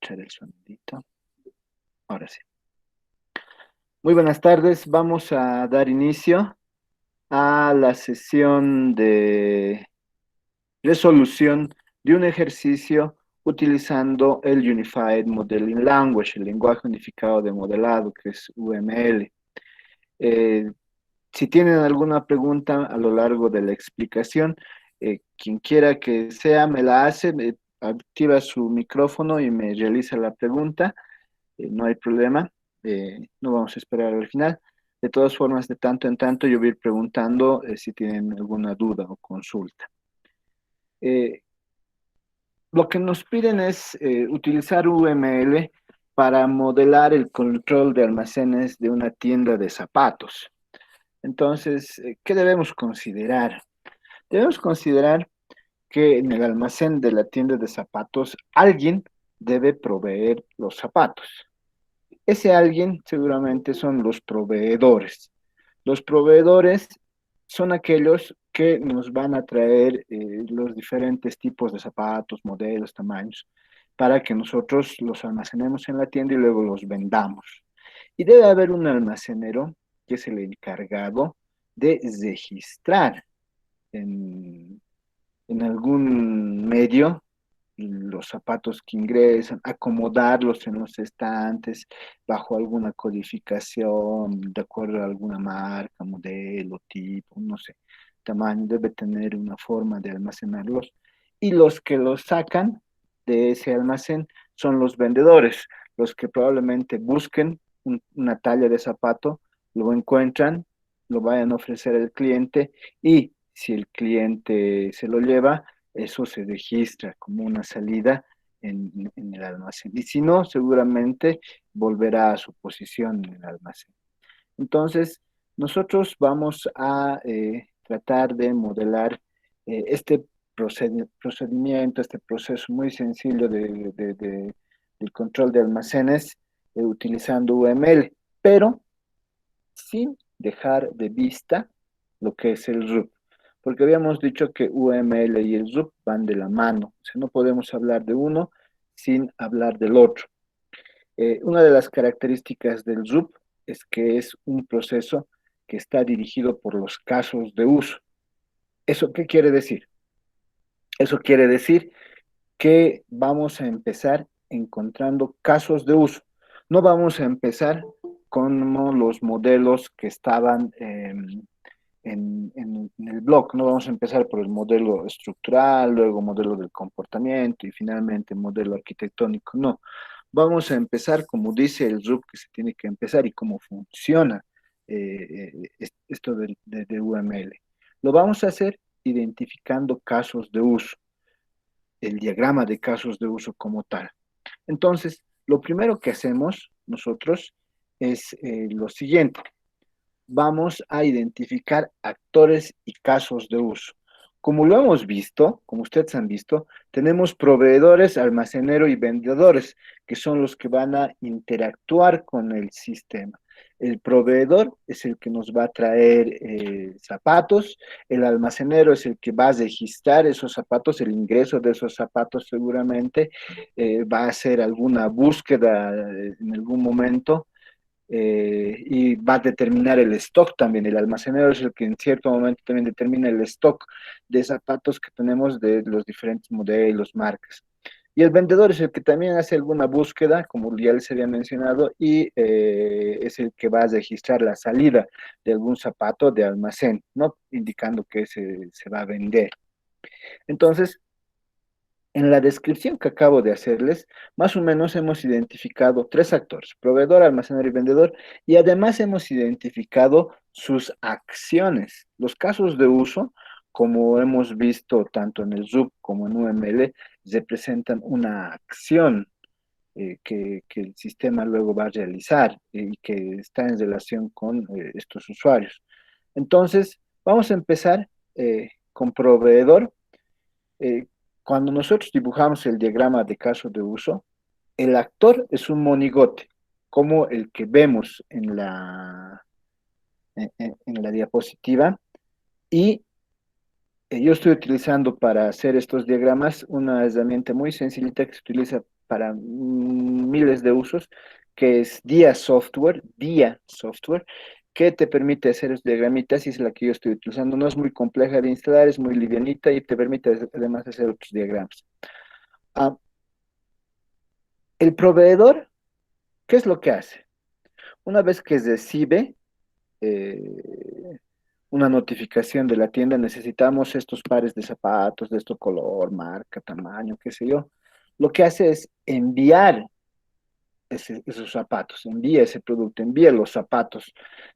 escuchar el sonidito. Ahora sí. Muy buenas tardes. Vamos a dar inicio a la sesión de resolución de un ejercicio utilizando el Unified Modeling Language, el lenguaje unificado de modelado, que es UML. Eh, si tienen alguna pregunta a lo largo de la explicación, quien quiera que sea, me la hace, activa su micrófono y me realiza la pregunta. No hay problema, no vamos a esperar al final. De todas formas, de tanto en tanto, yo voy a ir preguntando si tienen alguna duda o consulta. Eh, lo que nos piden es utilizar UML para modelar el control de almacenes de una tienda de zapatos. Entonces, ¿qué debemos considerar? Debemos considerar que en el almacén de la tienda de zapatos alguien debe proveer los zapatos. Ese alguien seguramente son los proveedores. Los proveedores son aquellos que nos van a traer los diferentes tipos de zapatos, modelos, tamaños, para que nosotros los almacenemos en la tienda y luego los vendamos. Y debe haber un almacenero que es el encargado de registrar en, en algún medio los zapatos que ingresan, acomodarlos en los estantes bajo alguna codificación, de acuerdo a alguna marca, modelo, tipo, no sé, tamaño, debe tener una forma de almacenarlos. Y los que los sacan de ese almacén son los vendedores, los que probablemente busquen una talla de zapato, lo encuentran, lo vayan a ofrecer al cliente y si el cliente se lo lleva, eso se registra como una salida en el almacén. Y si no, seguramente volverá a su posición en el almacén. Entonces, nosotros vamos a tratar de modelar este procedimiento, este proceso muy sencillo del control de almacenes utilizando UML, pero sin dejar de vista lo que es el RUP. Porque habíamos dicho que UML y el RUP van de la mano. O sea, no podemos hablar de uno sin hablar del otro. Una de las características del RUP es que es un proceso que está dirigido por los casos de uso. ¿Eso qué quiere decir? Eso quiere decir que vamos a empezar encontrando casos de uso. No vamos a empezar con los modelos que estaban en el blog. No vamos a empezar por el modelo estructural, luego modelo del comportamiento y finalmente modelo arquitectónico. No, vamos a empezar como dice el RUP que se tiene que empezar y cómo funciona esto de UML. Lo vamos a hacer identificando casos de uso, el diagrama de casos de uso como tal. Entonces, lo primero que hacemos nosotros es lo siguiente. Vamos a identificar actores y casos de uso. Como lo hemos visto, como ustedes han visto, tenemos proveedores, almacenero y vendedores, que son los que van a interactuar con el sistema. El proveedor es el que nos va a traer zapatos, el almacenero es el que va a registrar esos zapatos, el ingreso de esos zapatos seguramente, va a hacer alguna búsqueda en algún momento y va a determinar el stock también. El almacenero es el que en cierto momento también determina el stock de zapatos que tenemos de los diferentes modelos, marcas. Y el vendedor es el que también hace alguna búsqueda, como ya les había mencionado, y es el que va a registrar la salida de algún zapato de almacén, ¿no? Indicando que se va a vender. Entonces, en la descripción que acabo de hacerles, más o menos hemos identificado tres actores, proveedor, almacenero y vendedor, y además hemos identificado sus acciones. Los casos de uso, como hemos visto tanto en el RUP como en UML, representan una acción que el sistema luego va a realizar y que está en relación con estos usuarios. Entonces, vamos a empezar con proveedor. eh, Cuando nosotros dibujamos el diagrama de caso de uso, el actor es un monigote, como el que vemos en la diapositiva, y yo estoy utilizando para hacer estos diagramas una herramienta muy sencillita que se utiliza para miles de usos, que es Dia Software, que te permite hacer estos diagramitas y es la que yo estoy utilizando. No es muy compleja de instalar, es muy livianita y te permite además hacer otros diagramas. Ah, el proveedor, ¿qué es lo que hace? Una vez que recibe eh, una notificación de la tienda, necesitamos estos pares de zapatos de este color, marca, tamaño, qué sé yo. Lo que hace es enviar esos zapatos, envía ese producto, envía los zapatos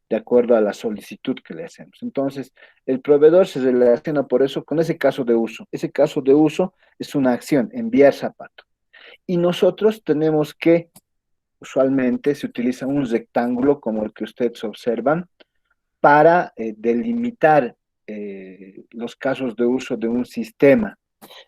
de acuerdo a la solicitud que le hacemos. Entonces, el proveedor se relaciona por eso con ese caso de uso. Ese caso de uso es una acción, enviar zapato. Y nosotros tenemos que, usualmente se utiliza un rectángulo como el que ustedes observan para delimitar los casos de uso de un sistema.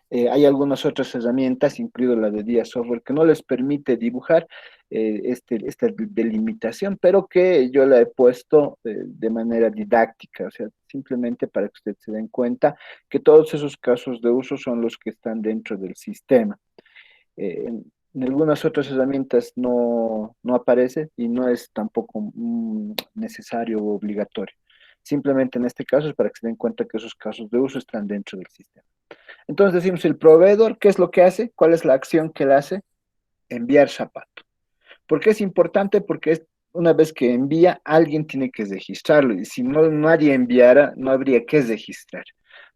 Hay algunas otras herramientas, incluido la de Dia Software, que no les permite dibujar esta delimitación, pero que yo la he puesto de manera didáctica, o sea, simplemente para que ustedes se den cuenta que todos esos casos de uso son los que están dentro del sistema. En algunas otras herramientas no aparece y no es tampoco necesario o obligatorio. Simplemente en este caso es para que se den cuenta que esos casos de uso están dentro del sistema. Entonces decimos el proveedor, ¿qué es lo que hace? ¿Cuál es la acción que él hace? Enviar zapato. ¿Por qué es importante? Porque una vez que envía, alguien tiene que registrarlo y si no nadie enviara, no habría que registrar.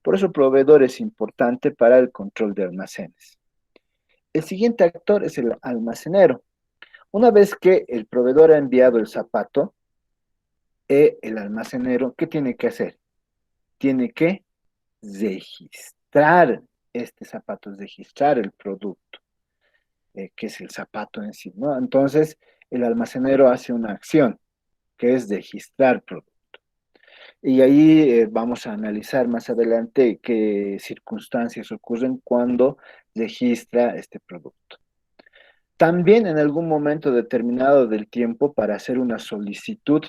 Por eso proveedor es importante para el control de almacenes. El siguiente actor es el almacenero. Una vez que el proveedor ha enviado el zapato, el almacenero, ¿qué tiene que hacer? Tiene que registrar este zapato, registrar el producto, que es el zapato en sí, ¿no? Entonces, el almacenero hace una acción, que es registrar producto. Y ahí vamos a analizar más adelante qué circunstancias ocurren cuando registra este producto. También en algún momento determinado del tiempo para hacer una solicitud,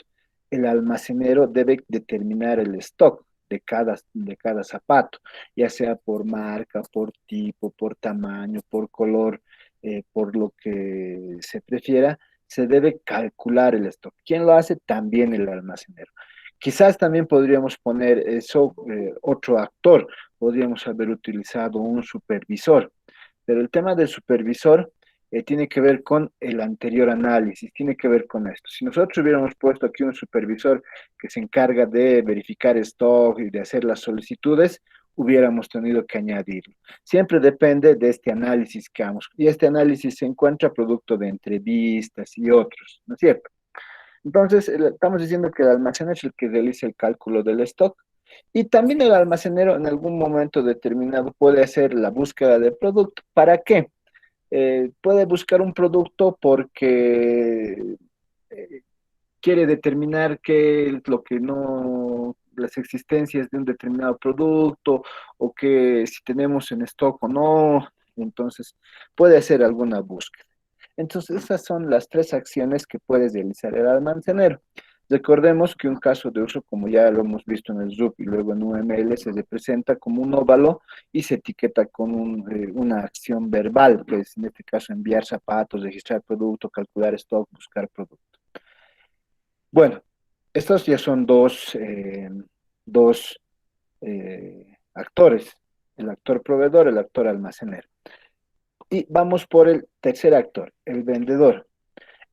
el almacenero debe determinar el stock de cada zapato, ya sea por marca, por tipo, por tamaño, por color, por lo que se prefiera, se debe calcular el stock. ¿Quién lo hace? También el almacenero. Quizás también podríamos poner eso, otro actor, podríamos haber utilizado un supervisor, pero el tema del supervisor tiene que ver con el anterior análisis, tiene que ver con esto. Si nosotros hubiéramos puesto aquí un supervisor que se encarga de verificar stock y de hacer las solicitudes, hubiéramos tenido que añadirlo. Siempre depende de este análisis que hagamos. Y este análisis se encuentra producto de entrevistas y otros, ¿no es cierto? Entonces, estamos diciendo que el almacenero es el que realiza el cálculo del stock. Y también el almacenero en algún momento determinado puede hacer la búsqueda de producto. ¿Para qué? Puede buscar un producto porque eh, quiere determinar qué es lo que no, las existencias de un determinado producto o que si tenemos en stock o no, entonces puede hacer alguna búsqueda. Entonces esas son las tres acciones que puede realizar el almacenero. Recordemos que un caso de uso, como ya lo hemos visto en el RUP y luego en UML, se representa como un óvalo y se etiqueta con una acción verbal, que es en este caso enviar zapatos, registrar producto, calcular stock, buscar producto. Bueno, estos ya son dos actores, el actor proveedor, el actor almacenero. Y vamos por el tercer actor, el vendedor.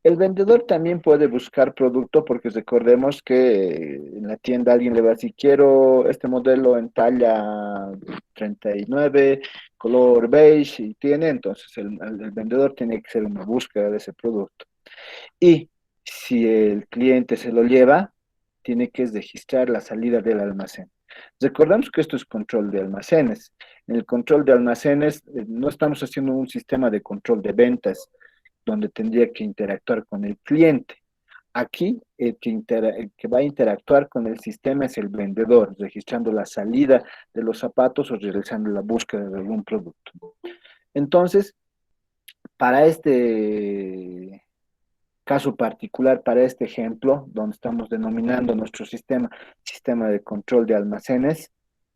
El vendedor también puede buscar producto porque recordemos que en la tienda alguien le va a decir, quiero este modelo en talla 39, color beige, y tiene, entonces el vendedor tiene que hacer una búsqueda de ese producto. Y si el cliente se lo lleva, tiene que registrar la salida del almacén. Recordamos que esto es control de almacenes. En el control de almacenes no estamos haciendo un sistema de control de ventas donde tendría que interactuar con el cliente. Aquí el que va a interactuar con el sistema es el vendedor, registrando la salida de los zapatos o realizando la búsqueda de algún producto. Entonces, para este caso particular, para este ejemplo, donde estamos denominando nuestro sistema de control de almacenes,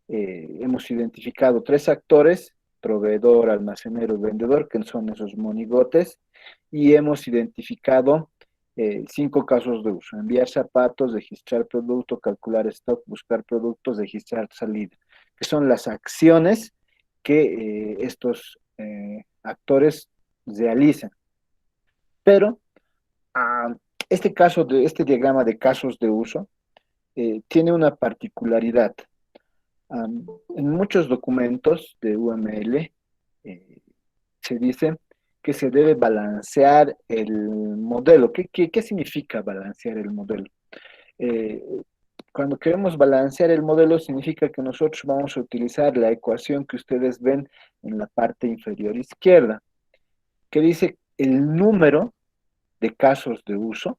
hemos identificado tres actores proveedor, almacenero, vendedor, que son esos monigotes, y hemos identificado 5 casos de uso: enviar zapatos, registrar producto, calcular stock, buscar productos, registrar salida, que son las acciones que estos actores realizan. Pero ah, este diagrama de casos de uso tiene una particularidad. En muchos documentos de UML eh, se dice que se debe balancear el modelo. ¿Qué significa balancear el modelo? Eh, Cuando queremos balancear el modelo, significa que nosotros vamos a utilizar la ecuación que ustedes ven en la parte inferior izquierda, que dice el número de casos de uso,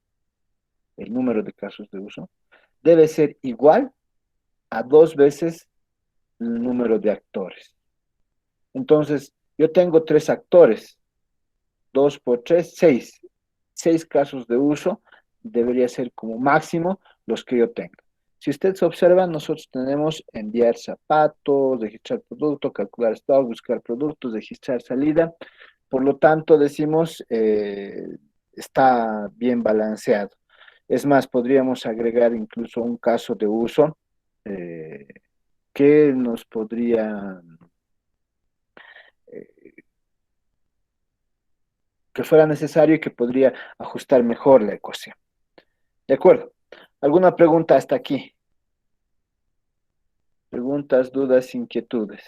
el número de casos de uso, debe ser igual a 2 veces el número de actores. Entonces, yo tengo 3 actores, 2 por 3, 6. 6 casos de uso debería ser como máximo los que yo tenga. Si ustedes observan, nosotros tenemos enviar zapatos, registrar producto, calcular stock, buscar productos, registrar salida. Por lo tanto, decimos, está bien balanceado. Es más, podríamos agregar incluso un caso de uso eh, que nos podría, eh, que fuera necesario y que podría ajustar mejor la ecuación. ¿De acuerdo? ¿Alguna pregunta hasta aquí? Preguntas, dudas, inquietudes.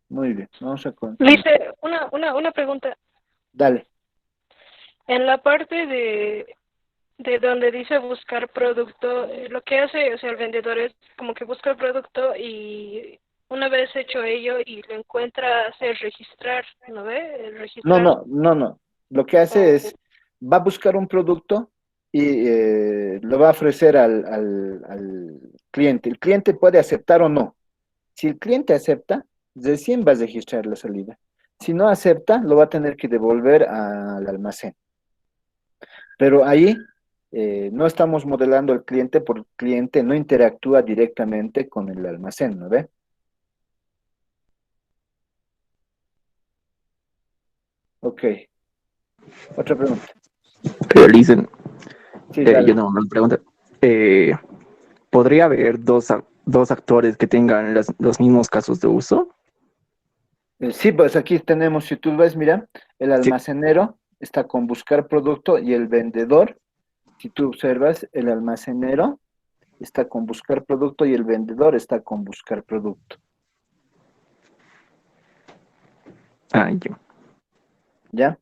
Muy bien, vamos a continuar. Dice, una pregunta. Dale. En la parte de donde dice buscar producto, lo que hace, o sea, el vendedor es como que busca el producto y una vez hecho ello y lo encuentra, hace registrar, ¿no ve? El No, registrar. no, no, no. Lo que hace O, es, va a buscar un producto y lo va a ofrecer al cliente. El cliente puede aceptar o no. Si el cliente acepta, recién va a registrar la salida. Si no acepta, lo va a tener que devolver al almacén. Pero ahí no estamos modelando al cliente porque el cliente no interactúa directamente con el almacén, ¿no ve? Ok, otra pregunta. Realicen. Sí, Yo dale. tengo una pregunta. Eh, ¿Podría haber dos actores que tengan los mismos casos de uso? Sí, pues aquí tenemos, si tú ves, mira, el Sí. almacenero está con buscar producto y el vendedor, si tú observas, el almacenero está con buscar producto y el vendedor está con buscar producto, Ah, yo. ¿ya?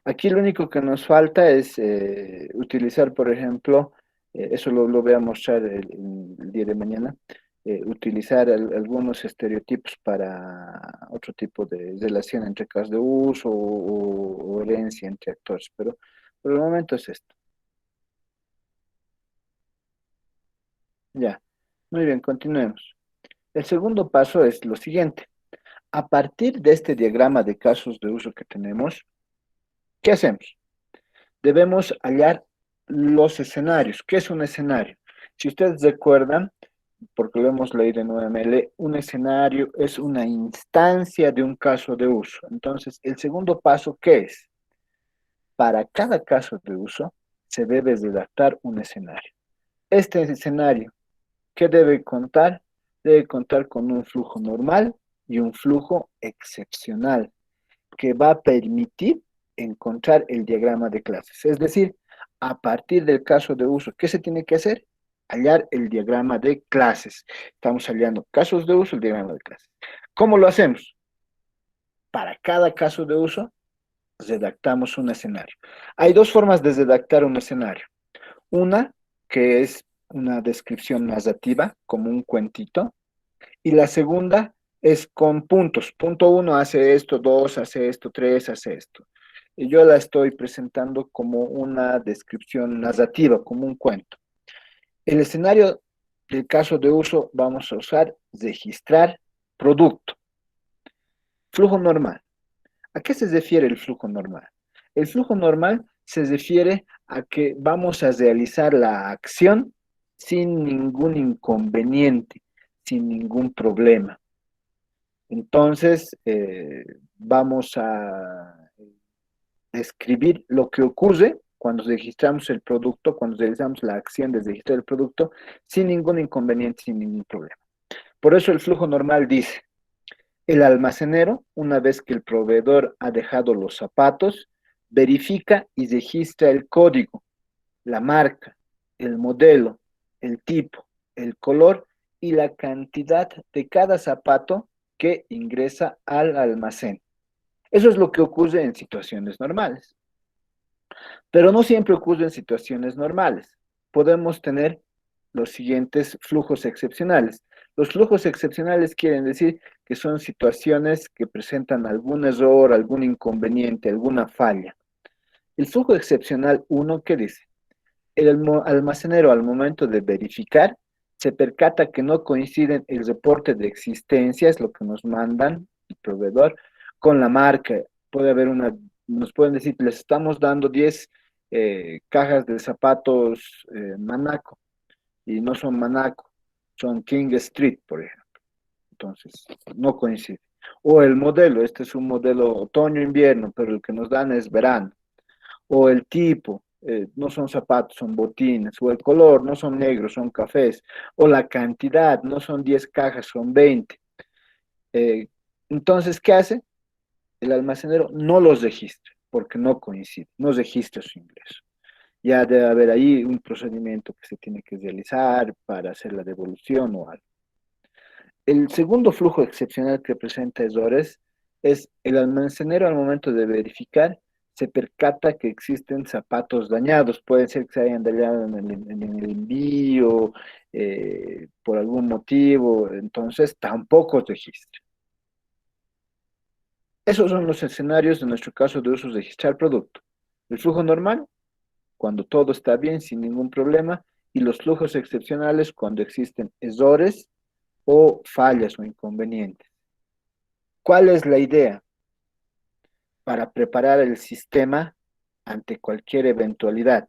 Aquí lo único que nos falta es utilizar, por ejemplo, eso lo voy a mostrar el día de mañana, utilizar algunos estereotipos para otro tipo de relación entre casos de uso o herencia entre actores, pero por el momento es esto. Ya, muy bien, continuemos. El segundo paso es lo siguiente. A partir de este diagrama de casos de uso que tenemos, ¿qué hacemos? Debemos hallar los escenarios. ¿Qué es un escenario? Si ustedes recuerdan, porque lo hemos leído en UML, un escenario es una instancia de un caso de uso. Entonces, el segundo paso, ¿qué es? Para cada caso de uso, se debe redactar un escenario. Este escenario, ¿qué debe contar? Debe contar con un flujo normal y un flujo excepcional, que va a permitir encontrar el diagrama de clases. Es decir, a partir del caso de uso, ¿qué se tiene que hacer? Hallar el diagrama de clases. Estamos hallando casos de uso, el diagrama de clases. ¿Cómo lo hacemos? Para cada caso de uso, redactamos un escenario. Hay dos formas de redactar un escenario. Una, que es una descripción narrativa, como un cuentito, y la segunda es con puntos. Punto uno hace esto, dos hace esto, tres hace esto. Y yo la estoy presentando como una descripción narrativa, como un cuento. El escenario del caso de uso vamos a usar registrar producto. Flujo normal. ¿A qué se refiere el flujo normal? El flujo normal se refiere a que vamos a realizar la acción sin ningún inconveniente, sin ningún problema. Entonces, vamos a describir lo que ocurre cuando registramos el producto, cuando realizamos la acción de registrar el producto, sin ningún inconveniente, sin ningún problema. Por eso el flujo normal dice, el almacenero, una vez que el proveedor ha dejado los zapatos, verifica y registra el código, la marca, el modelo, el tipo, el color y la cantidad de cada zapato que ingresa al almacén. Eso es lo que ocurre en situaciones normales. Pero no siempre ocurre en situaciones normales. Podemos tener los siguientes flujos excepcionales. Los flujos excepcionales quieren decir que son situaciones que presentan algún error, algún inconveniente, alguna falla. El flujo excepcional 1, ¿qué dice? El almacenero al momento de verificar se percata que no coinciden el reporte de existencia, es lo que nos mandan el proveedor, con la marca. Puede haber nos pueden decir, les estamos dando 10 cajas de zapatos Manaco, y no son Manaco, son King Street, por ejemplo. Entonces, no coincide. O el modelo, este es un modelo otoño-invierno, pero el que nos dan es verano. O el tipo, no son zapatos, son botines. O el color, no son negros, son cafés. O la cantidad, no son 10 cajas, son 20. Eh, entonces, ¿qué hace? El almacenero no los registra, porque no coincide, no registra su ingreso. Ya debe haber ahí un procedimiento que se tiene que realizar para hacer la devolución o algo. El segundo flujo excepcional que presenta errores es el almacenero al momento de verificar se percata que existen zapatos dañados. Puede ser que se hayan dañado en el envío, por algún motivo, entonces tampoco registra. Esos son los escenarios de nuestro caso de uso de registrar producto. El flujo normal, cuando todo está bien, sin ningún problema, y los flujos excepcionales cuando existen errores o fallas o inconvenientes. ¿Cuál es la idea? Para preparar el sistema ante cualquier eventualidad.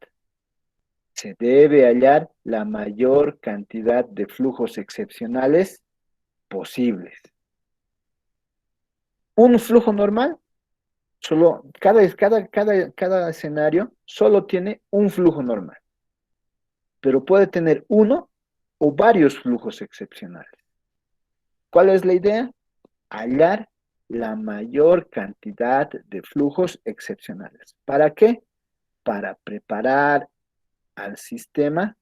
Se debe hallar la mayor cantidad de flujos excepcionales posibles. Un flujo normal, solo cada escenario solo tiene un flujo normal, pero puede tener uno o varios flujos excepcionales. ¿Cuál es la idea? Hallar la mayor cantidad de flujos excepcionales. ¿Para qué? Para preparar al sistema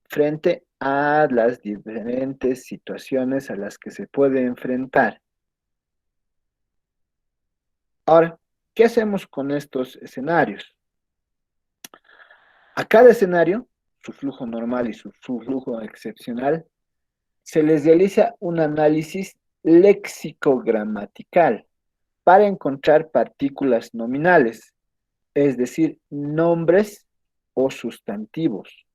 frente a las diferentes situaciones a las que se puede enfrentar. Ahora, ¿qué hacemos con estos escenarios? A cada escenario, su flujo normal y su flujo excepcional, se les realiza un análisis léxico-gramatical para encontrar partículas nominales, es decir, nombres o sustantivos.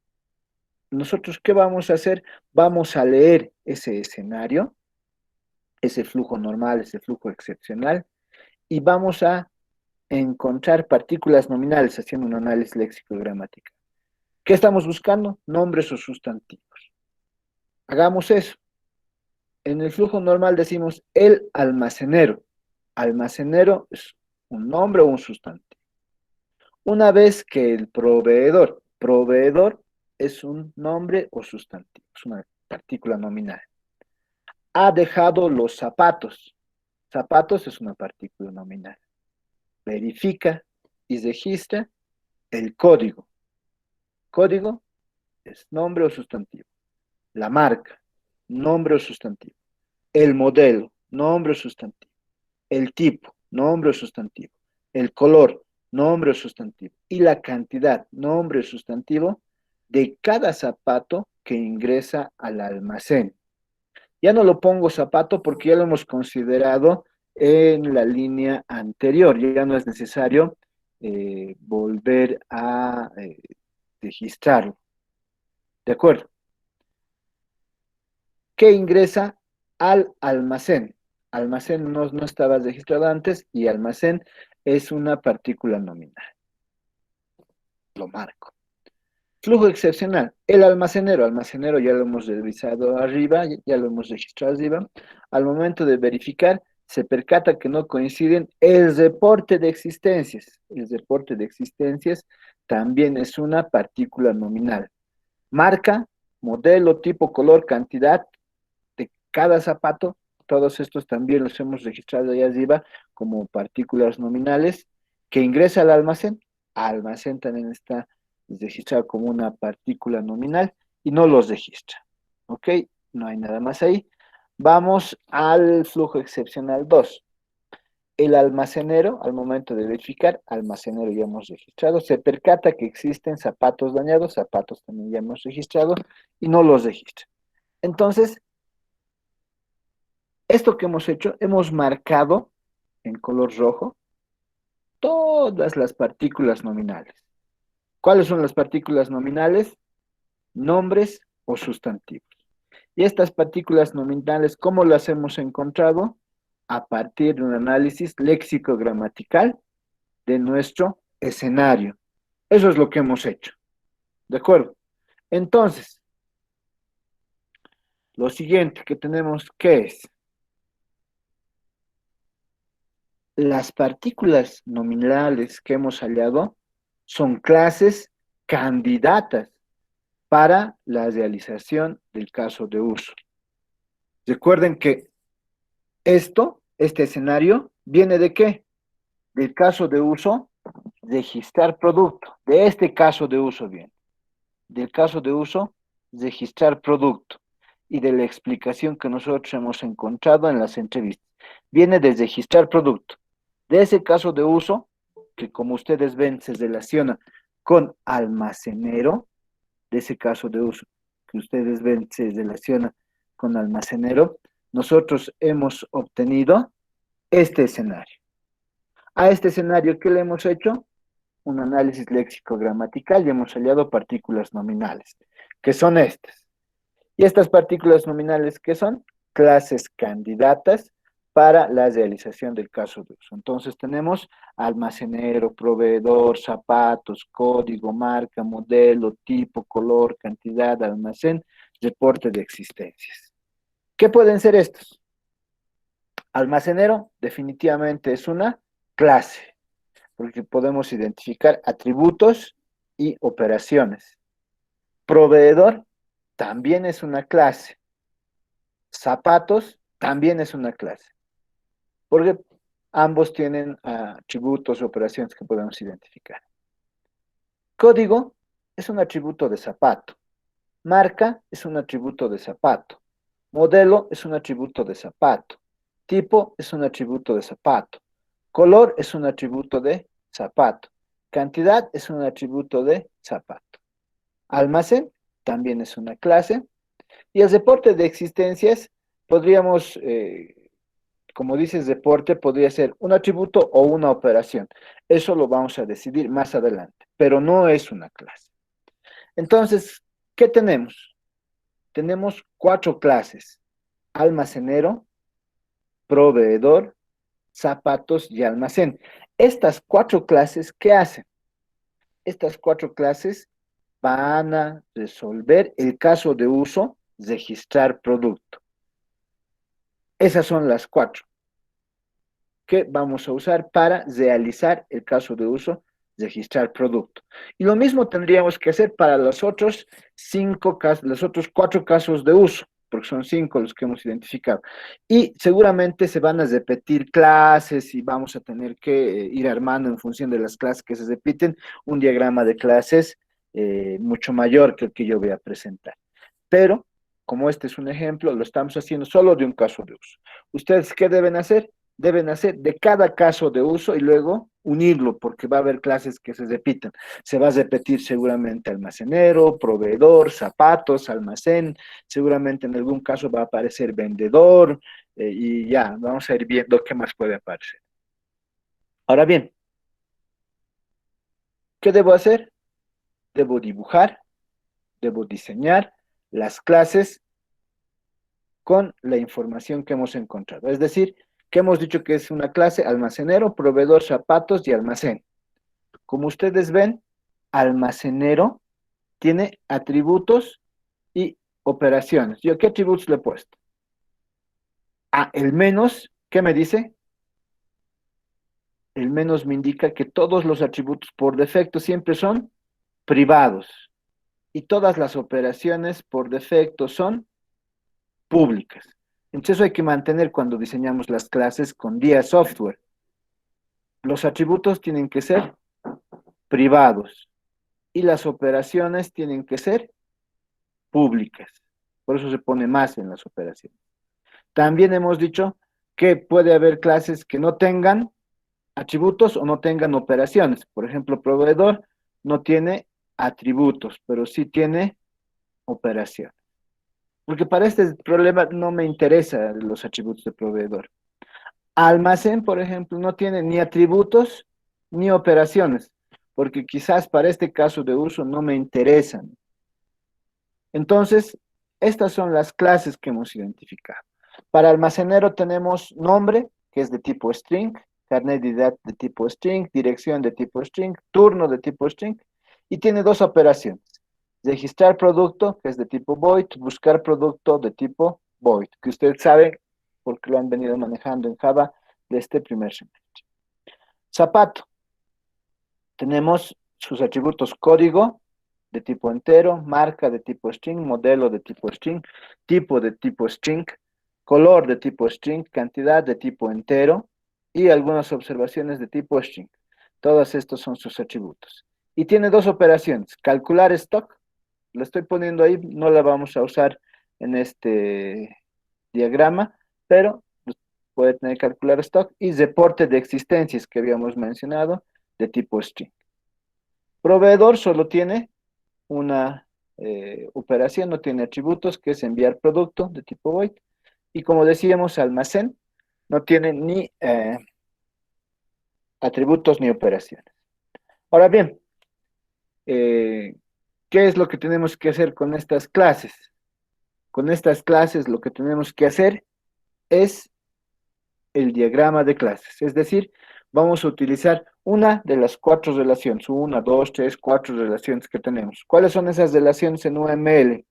Nosotros, ¿qué vamos a hacer? Vamos a leer ese escenario, ese flujo normal, ese flujo excepcional, y vamos a encontrar partículas nominales haciendo un análisis léxico-gramatical. ¿Qué estamos buscando? Nombres o sustantivos. Hagamos eso. En el flujo normal decimos el almacenero. Almacenero es un nombre o un sustantivo. Una vez que el proveedor es un nombre o sustantivo, es una partícula nominal. Ha dejado los zapatos. Zapatos es una partícula nominal. Verifica y registra el código. Código es nombre o sustantivo. La marca, nombre o sustantivo. El modelo, nombre o sustantivo. El tipo, nombre o sustantivo. El color, nombre o sustantivo. Y la cantidad, nombre o sustantivo, de cada zapato que ingresa al almacén. Ya no lo pongo zapato porque ya lo hemos considerado en la línea anterior. Ya no es necesario volver a registrarlo. ¿De acuerdo? ¿Qué ingresa al almacén? Almacén no estaba registrado antes y almacén es una partícula nominal. Lo marco. Flujo excepcional. El almacenero. Almacenero ya lo hemos revisado arriba, ya lo hemos registrado arriba. Al momento de verificar, se percata que no coinciden el reporte de existencias. El reporte de existencias también es una partícula nominal. Marca, modelo, tipo, color, cantidad de cada zapato. Todos estos también los hemos registrado ahí arriba como partículas nominales que ingresa al almacén. Almacén también está registrado como una partícula nominal y no los registra. ¿Ok? No hay nada más ahí. Vamos al flujo excepcional 2. El almacenero, al momento de verificar, almacenero ya hemos registrado, se percata que existen zapatos dañados, zapatos también ya hemos registrado y no los registra. Entonces, esto que hemos hecho, hemos marcado en color rojo todas las partículas nominales. ¿Cuáles son las partículas nominales? Nombres o sustantivos. Y estas partículas nominales, ¿cómo las hemos encontrado? A partir de un análisis léxico-gramatical de nuestro escenario. Eso es lo que hemos hecho. ¿De acuerdo? Entonces, lo siguiente que tenemos, ¿qué es? Las partículas nominales que hemos hallado son clases candidatas para la realización del caso de uso. Recuerden que este escenario, ¿viene de qué? Del caso de uso, registrar producto. De este caso de uso viene. Del caso de uso, registrar producto. Y de la explicación que nosotros hemos encontrado en las entrevistas. Viene de registrar producto. De ese caso de uso, que como ustedes ven se relaciona con almacenero, de ese caso de uso que ustedes ven se relaciona con almacenero, nosotros hemos obtenido este escenario. A este escenario, ¿qué le hemos hecho? Un análisis léxico-gramatical y hemos hallado partículas nominales, que son estas. Y estas partículas nominales, ¿qué son? Clases candidatas para la realización del caso de uso. Entonces tenemos almacenero, proveedor, zapatos, código, marca, modelo, tipo, color, cantidad, almacén, reporte de existencias. ¿Qué pueden ser estos? Almacenero definitivamente es una clase, porque podemos identificar atributos y operaciones. Proveedor también es una clase. Zapatos también es una clase, porque ambos tienen atributos o operaciones que podemos identificar. Código es un atributo de zapato. Marca es un atributo de zapato. Modelo es un atributo de zapato. Tipo es un atributo de zapato. Color es un atributo de zapato. Cantidad es un atributo de zapato. Almacén también es una clase. Y el reporte de existencias podríamos, como dices, reporte podría ser un atributo o una operación. Eso lo vamos a decidir más adelante, pero no es una clase. Entonces, ¿qué tenemos? Tenemos 4 clases: almacenero, proveedor, zapatos y almacén. Estas 4 clases, ¿qué hacen? Estas 4 clases van a resolver el caso de uso, registrar producto. Esas son las 4 que vamos a usar para realizar el caso de uso, registrar producto. Y lo mismo tendríamos que hacer para los otros 4 casos de uso, porque son 5 los que hemos identificado. Y seguramente se van a repetir clases y vamos a tener que ir armando en función de las clases que se repiten un diagrama de clases mucho mayor que el que yo voy a presentar. Pero, como este es un ejemplo, lo estamos haciendo solo de un caso de uso. ¿Ustedes qué deben hacer? Deben hacer de cada caso de uso y luego unirlo, porque va a haber clases que se repitan. Se va a repetir seguramente almacenero, proveedor, zapatos, almacén, seguramente en algún caso va a aparecer vendedor, y ya, vamos a ir viendo qué más puede aparecer. Ahora bien, ¿qué debo hacer? Debo dibujar, debo diseñar las clases con la información que hemos encontrado. Es decir, que hemos dicho que es una clase almacenero, proveedor, zapatos y almacén. Como ustedes ven, almacenero tiene atributos y operaciones. ¿Yo qué atributos le he puesto? El menos, ¿qué me dice? El menos me indica que todos los atributos por defecto siempre son privados y todas las operaciones por defecto son públicas. Entonces eso hay que mantener cuando diseñamos las clases con DIA Software. Los atributos tienen que ser privados y las operaciones tienen que ser públicas. Por eso se pone más en las operaciones. También hemos dicho que puede haber clases que no tengan atributos o no tengan operaciones. Por ejemplo, proveedor no tiene atributos, pero sí tiene operaciones. Porque para este problema no me interesan los atributos de proveedor. Almacén, por ejemplo, no tiene ni atributos ni operaciones, porque quizás para este caso de uso no me interesan. Entonces, estas son las clases que hemos identificado. Para almacenero tenemos nombre, que es de tipo string, carnet de identidad de tipo string, dirección de tipo string, turno de tipo string, y tiene dos operaciones. Registrar producto, que es de tipo void, buscar producto de tipo void, que usted sabe porque lo han venido manejando en Java de este primer semestre. Zapato. Tenemos sus atributos código de tipo entero, marca de tipo string, modelo de tipo string, tipo de tipo string, color de tipo string, cantidad de tipo entero y algunas observaciones de tipo string. Todos estos son sus atributos. Y tiene dos operaciones, calcular stock, la estoy poniendo ahí, no la vamos a usar en este diagrama, pero puede tener calcular stock y reporte de existencias que habíamos mencionado de tipo string. Proveedor solo tiene una operación, no tiene atributos, que es enviar producto de tipo void. Y como decíamos, almacén no tiene ni atributos ni operaciones. Ahora bien, ¿qué es lo que tenemos que hacer con estas clases? Con estas clases lo que tenemos que hacer es el diagrama de clases, es decir, vamos a utilizar una de las cuatro relaciones, una, dos, tres, cuatro relaciones que tenemos. ¿Cuáles son esas relaciones en UML?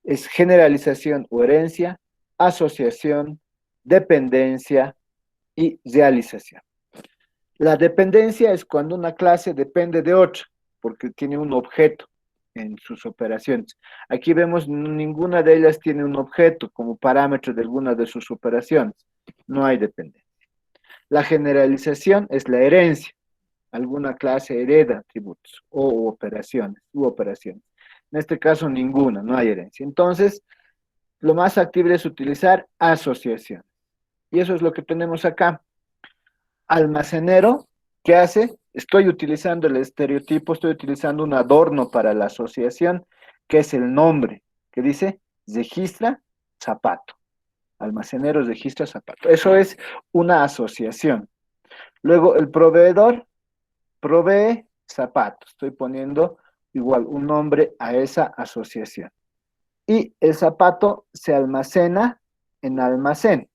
Es generalización o herencia, asociación, dependencia y realización. La dependencia es cuando una clase depende de otra, porque tiene un objeto en sus operaciones. Aquí vemos ninguna de ellas tiene un objeto como parámetro de alguna de sus operaciones. No hay dependencia. La generalización es la herencia. Alguna clase hereda atributos o operaciones, u operaciones. En este caso, ninguna, no hay herencia. Entonces, lo más factible es utilizar asociación. Y eso es lo que tenemos acá. Almacenero, ¿qué hace? Estoy utilizando el estereotipo, estoy utilizando un adorno para la asociación, que es el nombre, que dice registra zapato. Almacenero registra zapato. Eso es una asociación. Luego, el proveedor provee zapato. Estoy poniendo igual un nombre a esa asociación. Y el zapato se almacena en almacén.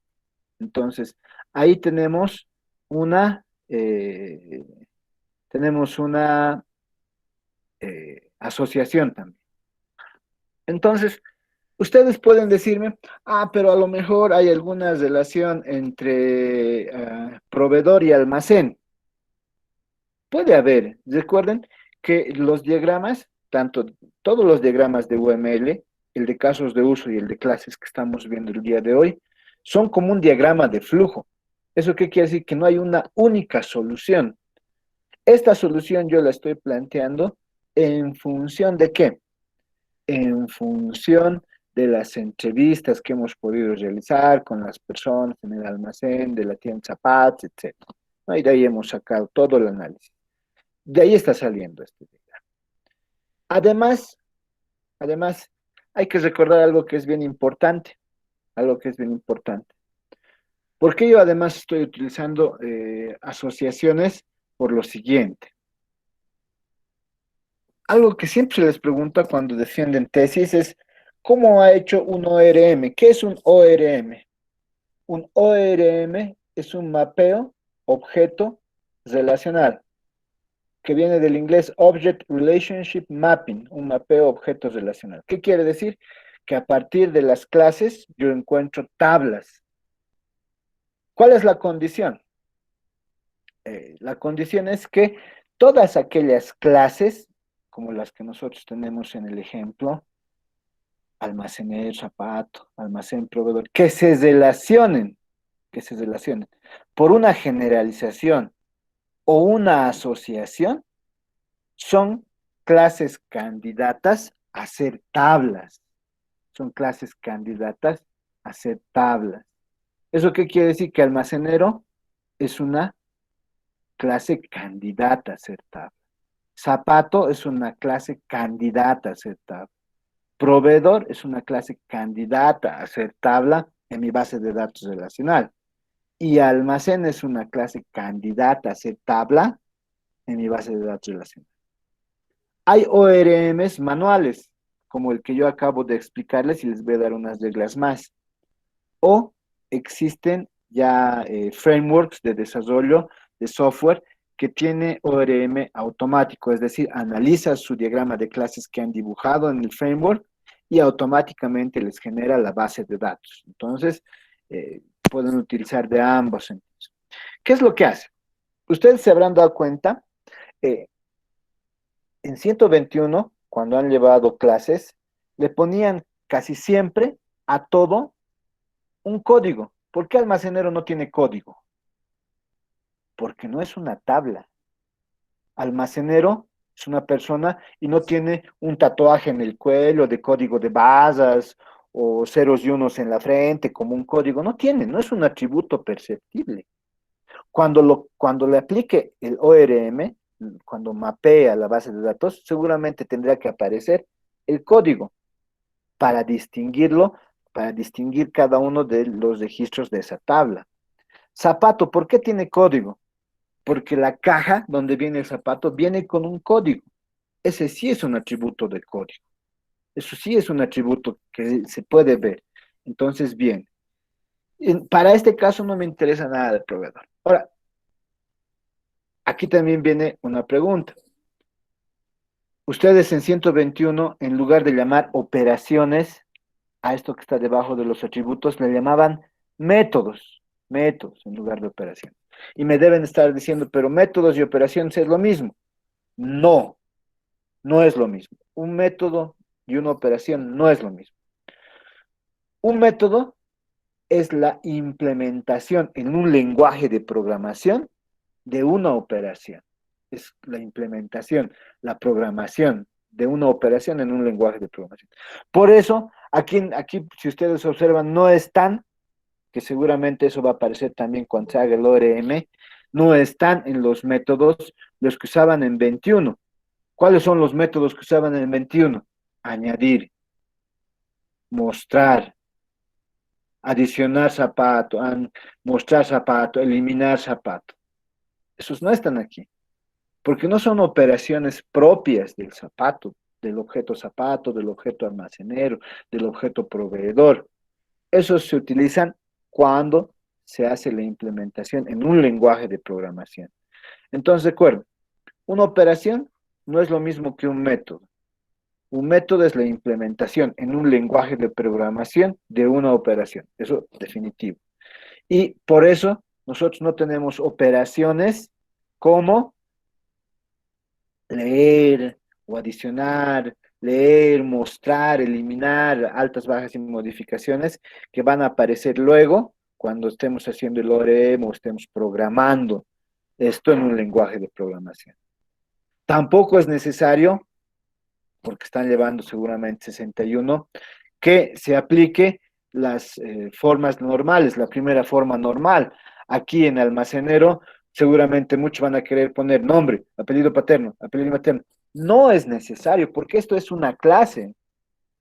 Entonces, ahí eh, tenemos una asociación también. Entonces, ustedes pueden decirme, pero a lo mejor hay alguna relación entre proveedor y almacén. Puede haber. Recuerden que los diagramas, todos los diagramas de UML, el de casos de uso y el de clases que estamos viendo el día de hoy, son como un diagrama de flujo. ¿Eso qué quiere decir? Que no hay una única solución. Esta solución yo la estoy planteando en función de ¿qué? En función de las entrevistas que hemos podido realizar con las personas en el almacén, de la tienda zapatos, etc. ¿No? Y de ahí hemos sacado todo el análisis. De ahí está saliendo este diagrama. Además, hay que recordar algo que es bien importante, algo que es bien importante. ¿Por qué yo además estoy utilizando asociaciones? Por lo siguiente. Algo que siempre se les pregunta cuando defienden tesis es, ¿cómo ha hecho un ORM? ¿Qué es un ORM? Un ORM es un mapeo objeto relacional. que viene del inglés Object Relationship Mapping, un mapeo objetos relacional. ¿Qué quiere decir? Que a partir de las clases yo encuentro tablas. ¿Cuál es la condición? La condición es que todas aquellas clases, como las que nosotros tenemos en el ejemplo, almacenero, zapato, almacén, proveedor, que se relacionen por una generalización o una asociación, son clases candidatas a ser tablas. Son clases candidatas a ser tablas. ¿Eso qué quiere decir? Que almacenero es una clase candidata a ser tabla. Zapato es una clase candidata a ser tabla. Proveedor es una clase candidata a ser tabla en mi base de datos relacional. Y almacén es una clase candidata a ser tabla en mi base de datos relacional. Hay ORMs manuales, como el que yo acabo de explicarles y les voy a dar unas reglas más. O existen ya frameworks de desarrollo de software que tiene ORM automático, es decir, analiza su diagrama de clases que han dibujado en el framework y automáticamente les genera la base de datos. Entonces, pueden utilizar de ambos sentidos. ¿Qué es lo que hace? Ustedes se habrán dado cuenta, en 121, cuando han llevado clases, le ponían casi siempre a todo un código. ¿Por qué almacenero no tiene código? Porque no es una tabla. Almacenero es una persona y no tiene un tatuaje en el cuello de código de barras o ceros y unos en la frente como un código. No tiene, no es un atributo perceptible. Cuando le aplique el ORM, cuando mapea la base de datos, seguramente tendrá que aparecer el código para distinguirlo, para distinguir cada uno de los registros de esa tabla. Zapato, ¿por qué tiene código? Porque la caja donde viene el zapato viene con un código. Ese sí es un atributo de código. Eso sí es un atributo que se puede ver. Entonces, bien, para este caso no me interesa nada del proveedor. Ahora, aquí también viene una pregunta. Ustedes en 121, en lugar de llamar operaciones a esto que está debajo de los atributos, le llamaban métodos en lugar de operaciones. Y me deben estar diciendo, pero métodos y operaciones es lo mismo. No, no es lo mismo. Un método y una operación no es lo mismo. Un método es la implementación en un lenguaje de programación de una operación. Es la implementación, la programación de una operación en un lenguaje de programación. Por eso, aquí si ustedes observan, no están, que seguramente eso va a aparecer también cuando se haga el ORM, no están en los métodos los que usaban en 21. ¿Cuáles son los métodos que usaban en 21? Añadir, mostrar, adicionar zapato, mostrar zapato, eliminar zapato. Esos no están aquí, porque no son operaciones propias del zapato, del objeto zapato, del objeto almacenero, del objeto proveedor. Esos se utilizan cuando se hace la implementación en un lenguaje de programación. Entonces, recuerden, una operación no es lo mismo que un método. Un método es la implementación en un lenguaje de programación de una operación. Eso definitivo. Y por eso nosotros no tenemos operaciones como leer o adicionar, leer, mostrar, eliminar, altas, bajas y modificaciones que van a aparecer luego cuando estemos haciendo el ORM o estemos programando esto en un lenguaje de programación. Tampoco es necesario, porque están llevando seguramente 61, que se aplique las formas normales, la primera forma normal. Aquí en almacenero, seguramente muchos van a querer poner nombre, apellido paterno, apellido materno. No es necesario, porque esto es una clase.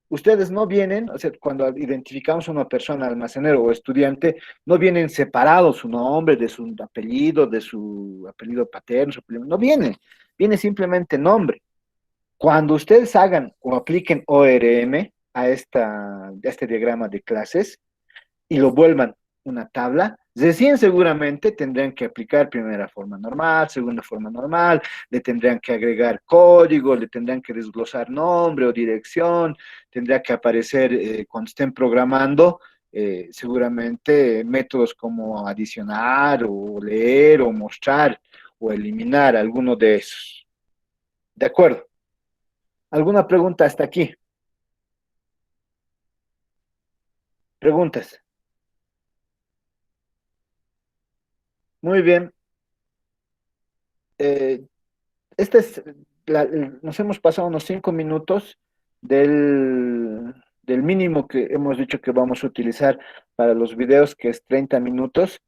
Ustedes no vienen, o sea, cuando identificamos a una persona, almacenero o estudiante, no vienen separados su nombre de su apellido paterno, no viene simplemente nombre. Cuando ustedes hagan o apliquen ORM a este diagrama de clases y lo vuelvan una tabla, Recién seguramente tendrían que aplicar primera forma normal, segunda forma normal, le tendrían que agregar código, le tendrían que desglosar nombre o dirección, tendría que aparecer cuando estén programando, seguramente métodos como adicionar o leer o mostrar o eliminar alguno de esos. ¿De acuerdo? ¿Alguna pregunta hasta aquí? ¿Preguntas? Muy bien. Eh, Este es, nos hemos pasado unos 5 minutos del mínimo que hemos dicho que vamos a utilizar para los videos, que es 30 minutos.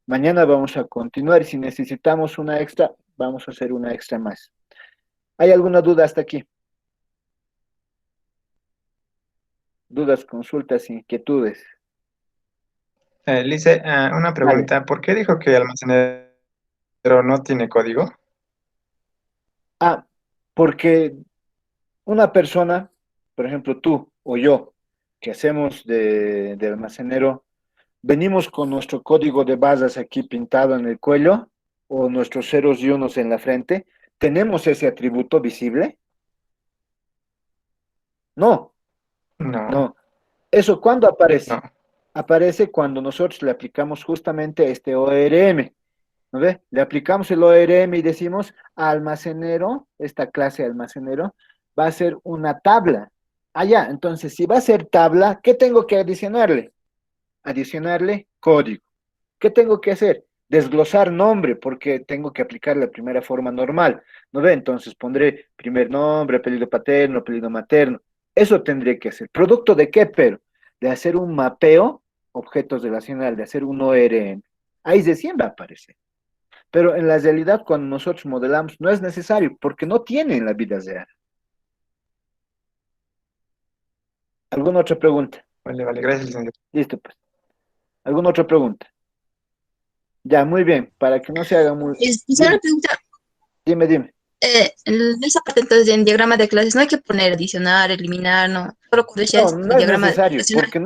Mañana vamos a continuar y si necesitamos una extra, vamos a hacer una extra más. ¿Hay alguna duda hasta aquí? Dudas, consultas, inquietudes. Lice, una Vale. pregunta. ¿Por qué dijo que Almacenero no tiene código? Ah, porque una persona, por ejemplo tú o yo, que hacemos de almacenero, venimos con nuestro código de barras aquí pintado en el cuello o nuestros ceros y unos en la frente. ¿Tenemos ese atributo visible? No, No, no. ¿Eso cuándo aparece? no. Aparece cuando nosotros le aplicamos justamente este ORM. ¿No ve? Le aplicamos el ORM y decimos almacenero, esta clase almacenero, va a ser una tabla. Ah, ya, entonces, si va a ser tabla, ¿qué tengo que adicionarle? Adicionarle código. ¿Qué tengo que hacer? Desglosar nombre, porque tengo que aplicar la primera forma normal. ¿No ve? Entonces pondré primer nombre, apellido paterno, apellido materno. Eso tendré que hacer. ¿Producto de qué, pero? De hacer un mapeo, objetos relacionales, de hacer un ORM. Ahí recién va a aparecer. Pero en la realidad, cuando nosotros modelamos, no es necesario, porque no tiene en la vida real. ¿Alguna otra pregunta? Vale, vale, gracias, licenciado. Listo, pues. ¿Alguna otra pregunta? Ya, muy bien, para que no se haga muy... Y solo Dime, una pregunta, dime. en esa parte entonces en diagrama de clases no hay que poner adicionar, eliminar, no, solo cuando ya No, es no el es diagrama necesario, relacional. porque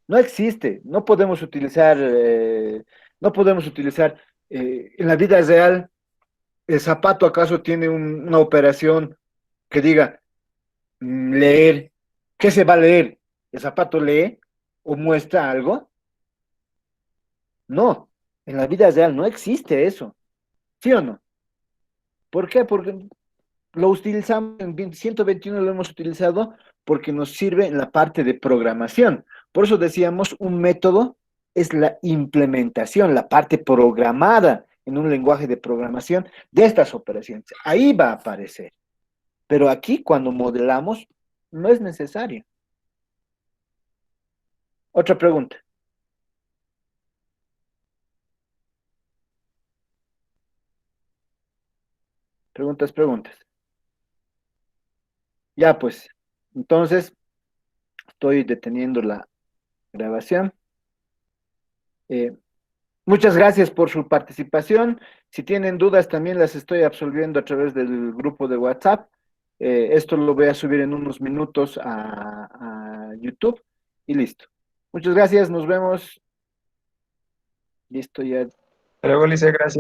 no existe. No podemos utilizar en la vida real, ¿el zapato acaso tiene una operación que diga leer? ¿Qué se va a leer? ¿El zapato lee o muestra algo? No, en la vida real no existe eso, ¿sí o no? ¿Por qué? Porque lo utilizamos en 121, lo hemos utilizado porque nos sirve en la parte de programación. Por eso decíamos, un método es la implementación, la parte programada en un lenguaje de programación de estas operaciones. Ahí va a aparecer. Pero aquí, cuando modelamos, no es necesario. Otra pregunta. Preguntas. Ya, pues. Entonces, estoy deteniendo la grabación. Eh, Muchas gracias por su participación. Si tienen dudas, también las estoy absolviendo a través del grupo de WhatsApp. Esto lo voy a subir en unos minutos a YouTube y listo. Muchas gracias, nos vemos. Listo ya. Hasta luego, Lice, gracias.